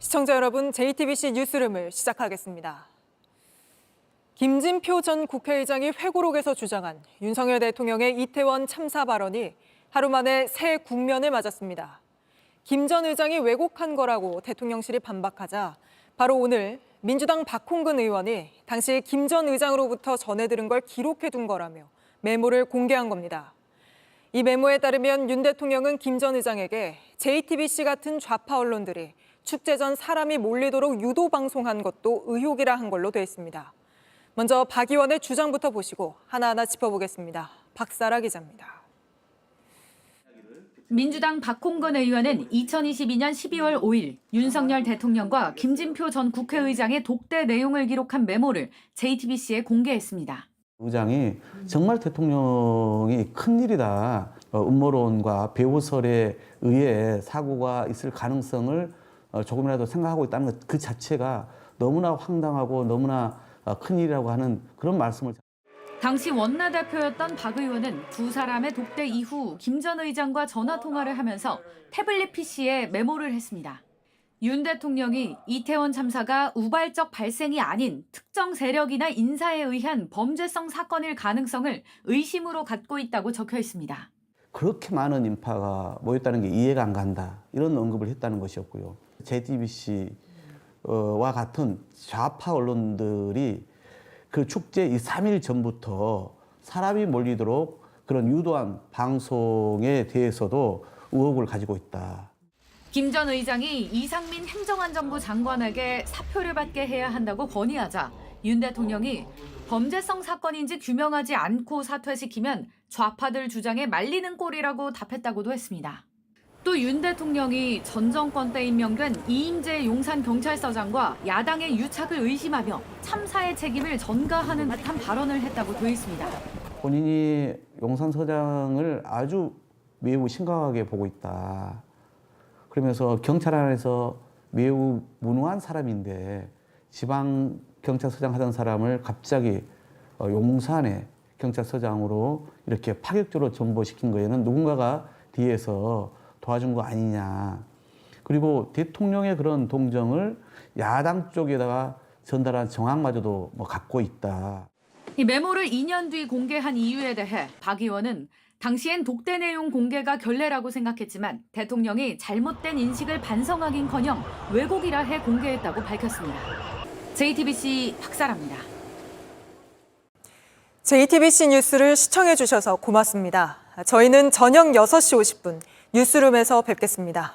시청자 여러분, JTBC 뉴스룸을 시작하겠습니다. 김진표 전 국회의장이 회고록에서 주장한 윤석열 대통령의 이태원 참사 발언이 하루 만에 새 국면을 맞았습니다. 김 전 의장이 왜곡한 거라고 대통령실이 반박하자 바로 오늘 민주당 박홍근 의원이 당시 김 전 의장으로부터 전해들은 걸 기록해둔 거라며 메모를 공개한 겁니다. 이 메모에 따르면 윤 대통령은 김 전 의장에게 JTBC 같은 좌파 언론들이 축제 전 사람이 몰리도록 유도 방송한 것도 의혹이라 한 걸로 돼 있습니다. 먼저 박 의원의 주장부터 보시고 하나하나 짚어보겠습니다. 박사라 기자입니다. 민주당 박홍근 의원은 2022년 12월 5일 윤석열 대통령과 김진표 전 국회의장의 독대 내용을 기록한 메모를 JTBC에 공개했습니다. 의장이 정말 대통령이 큰일이다. 음모론과 배후설에 의해 사고가 있을 가능성을 조금이라도 생각하고 있다는 것 그 자체가 너무나 황당하고 너무나 큰일이라고 하는 그런 말씀을. 당시 원내대표였던 박 의원은 두 사람의 독대 이후 김 전 의장과 전화통화를 하면서 태블릿 PC에 메모를 했습니다. 윤 대통령이 이태원 참사가 우발적 발생이 아닌 특정 세력이나 인사에 의한 범죄성 사건일 가능성을 의심으로 갖고 있다고 적혀 있습니다. 그렇게 많은 인파가 모였다는 게 이해가 안 간다. 이런 언급을 했다는 것이었고요. JTBC와 같은 좌파 언론들이 그 축제 3일 전부터 사람이 몰리도록 그런 유도한 방송에 대해서도 의혹을 가지고 있다. 김 전 의장이 이상민 행정안전부 장관에게 사표를 받게 해야 한다고 건의하자 윤 대통령이 범죄성 사건인지 규명하지 않고 사퇴시키면 좌파들 주장에 말리는 꼴이라고 답했다고도 했습니다. 또 윤 대통령이 전 정권 때 임명된 이인재 용산경찰서장과 야당의 유착을 의심하며 참사의 책임을 전가하는 듯한 발언을 했다고 돼 있습니다. 본인이 용산서장을 아주 매우 심각하게 보고 있다. 그러면서 경찰 안에서 매우 무능한 사람인데 지방 경찰서장 하던 사람을 갑자기 용산의 경찰서장으로 이렇게 파격적으로 전보시킨 거에는 누군가가 뒤에서 도와준 거 아니냐. 그리고 대통령의 그런 동정을 야당 쪽에다가 전달한 정황마저도 갖고 있다. 이 메모를 2년 뒤 공개한 이유에 대해 박 의원은 당시엔 독대 내용 공개가 결례라고 생각했지만 대통령이 잘못된 인식을 반성하긴커녕 왜곡이라 해 공개했다고 밝혔습니다. JTBC 박사라입니다. JTBC 뉴스를 시청해 주셔서 고맙습니다. 저희는 저녁 6시 50분 뉴스룸에서 뵙겠습니다.